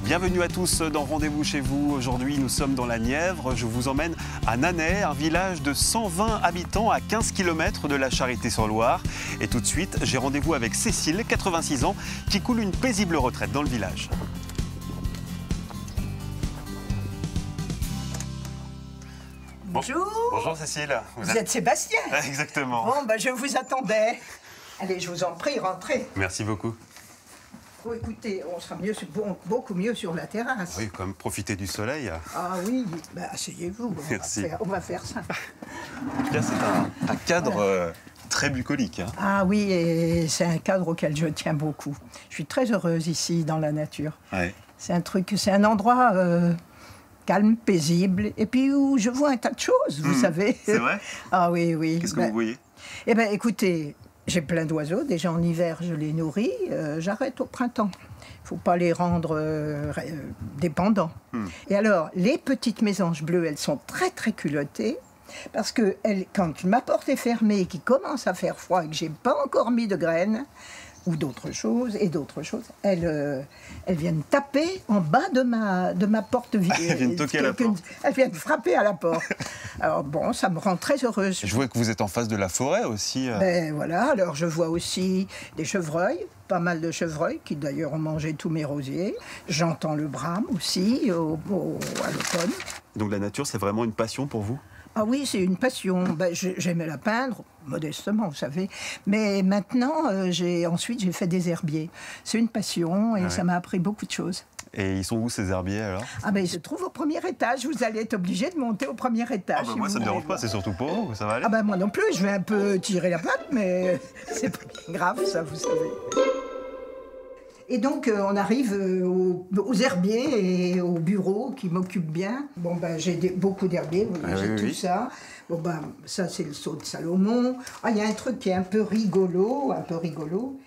Bienvenue à tous dans Rendez-vous chez vous. Aujourd'hui, nous sommes dans la Nièvre. Je vous emmène à Nanay, un village de 120 habitants à 15 km de la Charité-sur-Loire. Et tout de suite, j'ai rendez-vous avec Cécile, 86 ans, qui coule une paisible retraite dans le village. Bonjour. Bonjour Cécile. Vous êtes Sébastien? Exactement. Bon, ben, je vous attendais. Allez, je vous en prie, rentrez. Merci beaucoup. Oh, écoutez, on sera mieux, beaucoup mieux sur la terrasse. Oui, quand même profiter du soleil. Ah oui, ben, asseyez-vous. Merci. On va faire ça. En tout cas, c'est un cadre très bucolique. Hein. Ah oui, et c'est un cadre auquel je tiens beaucoup. Je suis très heureuse ici, dans la nature. Ouais. C'est un endroit calme, paisible, et puis où je vois un tas de choses, vous savez. C'est vrai? Ah oui, oui. Qu'est-ce que vous voyez? Eh bien, écoutez, j'ai plein d'oiseaux. Déjà en hiver, je les nourris. J'arrête au printemps. Il ne faut pas les rendre dépendants. Et alors, les petites mésanges bleues, elles sont très, très culottées. Parce que quand ma porte est fermée et qu'il commence à faire froid et que je n'ai pas encore mis de graines, ou d'autres choses, elles viennent taper en bas de ma porte vide. Elles viennent toquer à la porte. Elles viennent frapper à la porte. Alors bon, ça me rend très heureuse. Je vois que vous êtes en face de la forêt aussi. Ben voilà, alors je vois aussi des chevreuils, pas mal de chevreuils, qui d'ailleurs ont mangé tous mes rosiers. J'entends le brame aussi, à l'automne. Donc la nature, c'est vraiment une passion pour vous? Ah oui, c'est une passion. Ben, j'aimais la peindre, modestement, vous savez. Mais maintenant, ensuite, j'ai fait des herbiers. C'est une passion et ça m'a appris beaucoup de choses. Et ils sont où ces herbiers alors? Ah ben, ils se trouvent au premier étage. Vous allez être obligé de monter au premier étage. Ah ben si moi, vous ça ne me voulez dérange pas, c'est surtout pour vous, ça va aller? Ah ben moi non plus, je vais un peu tirer la patte, mais c'est pas bien grave, ça, vous savez. Et donc, on arrive aux herbiers et aux bureaux qui m'occupent bien. Bon, ben, j'ai beaucoup d'herbiers, j'ai tout ça. Bon, ben, ça, c'est le sceau de Salomon. Ah, il y a un truc qui est un peu rigolo.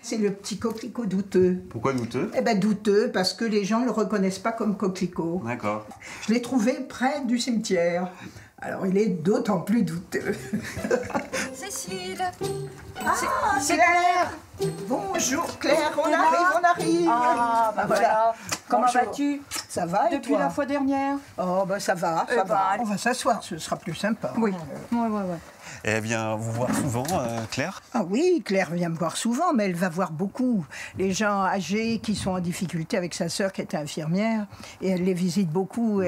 C'est le petit coquelicot douteux. Pourquoi douteux? Eh ben, douteux, parce que les gens ne le reconnaissent pas comme coquelicot. D'accord. Je l'ai trouvé près du cimetière. Alors, il est d'autant plus douteux. Cécile! Ah, c'est Claire! Bonjour Claire, on arrive! Ah, bah voilà. Comment Bonjour. vas-tu? Ça va et Depuis toi? la fois dernière? Oh, bah ça va, Eh ben, On va s'asseoir, ce sera plus sympa. Oui. hein. Ouais. Et elle vient vous voir souvent, Claire? Ah oui, Claire vient me voir souvent, mais elle va voir beaucoup les gens âgés qui sont en difficulté avec sa sœur qui était infirmière. Et elle les visite beaucoup et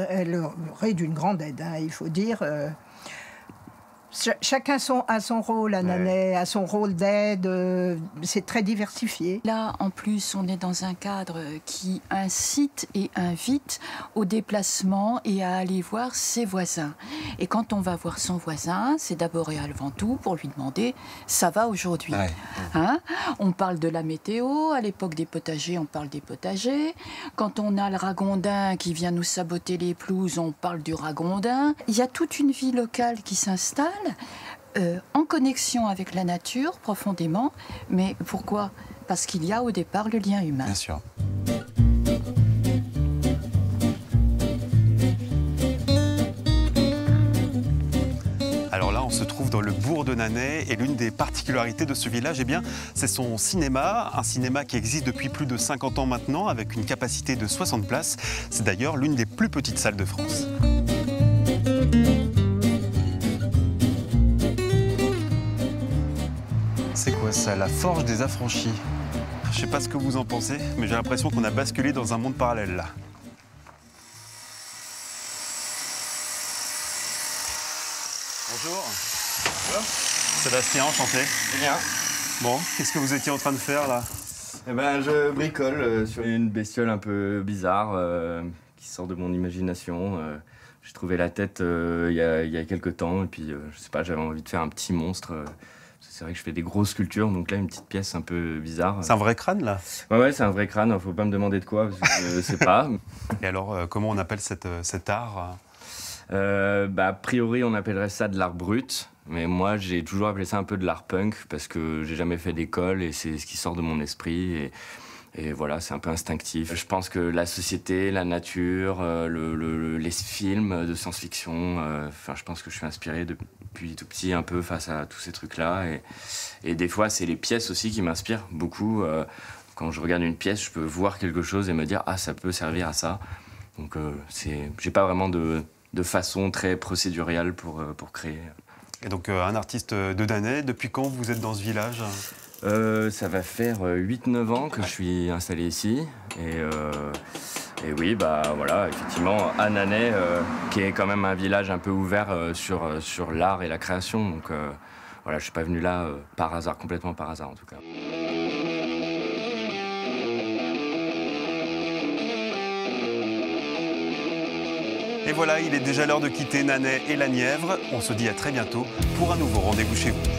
elle leur est d'une grande aide, hein, il faut dire. Chacun a son rôle à Nanay, a son rôle d'aide, c'est très diversifié. Là, en plus, on est dans un cadre qui incite et invite au déplacement et à aller voir ses voisins. Et quand on va voir son voisin, c'est d'abord et avant tout pour lui demander « ça va aujourd'hui Ouais. Hein? On parle de la météo, à l'époque des potagers, on parle des potagers. Quand on a le ragondin qui vient nous saboter les pelouses, on parle du ragondin. Il y a toute une vie locale qui s'installe. En connexion avec la nature profondément, mais pourquoi? Parce qu'il y a au départ le lien humain. Bien sûr. Alors là, on se trouve dans le bourg de Nanay et l'une des particularités de ce village, eh bien, c'est son cinéma, un cinéma qui existe depuis plus de 50 ans maintenant avec une capacité de 60 places. C'est d'ailleurs l'une des plus petites salles de France. C'est quoi ça? La forge des affranchis. Je sais pas ce que vous en pensez, mais j'ai l'impression qu'on a basculé dans un monde parallèle là. Bonjour. Bonjour. Sébastien, enchanté. Bien. Bon, qu'est-ce que vous étiez en train de faire là? Eh ben, je bricole sur une bestiole un peu bizarre qui sort de mon imagination. J'ai trouvé la tête il y a quelques temps et puis je sais pas, j'avais envie de faire un petit monstre. C'est vrai que je fais des grosses sculptures, donc là une petite pièce un peu bizarre. C'est un vrai crâne là? Ouais, c'est un vrai crâne. Faut pas me demander de quoi, parce que je sais pas. Et alors, comment on appelle cet art? A priori, on appellerait ça de l'art brut. Mais moi, j'ai toujours appelé ça un peu de l'art punk parce que j'ai jamais fait d'école et c'est ce qui sort de mon esprit. Et voilà, c'est un peu instinctif. Je pense que la société, la nature, les films de science-fiction, je pense que je suis inspiré depuis tout petit un peu face à tous ces trucs-là. Et des fois, c'est les pièces aussi qui m'inspirent beaucoup. Quand je regarde une pièce, je peux voir quelque chose et me dire « Ah, ça peut servir à ça ». Donc, j'ai pas vraiment de façon très procéduriale pour créer. Et donc, un artiste de Nanay, depuis quand vous êtes dans ce village ? Ça va faire 8-9 ans que je suis installé ici. Et oui, bah voilà, effectivement, à Nanay, qui est quand même un village un peu ouvert sur l'art et la création. Donc voilà, je suis pas venu là par hasard, complètement par hasard en tout cas. Et voilà, il est déjà l'heure de quitter Nanay et la Nièvre. On se dit à très bientôt pour un nouveau rendez-vous chez vous.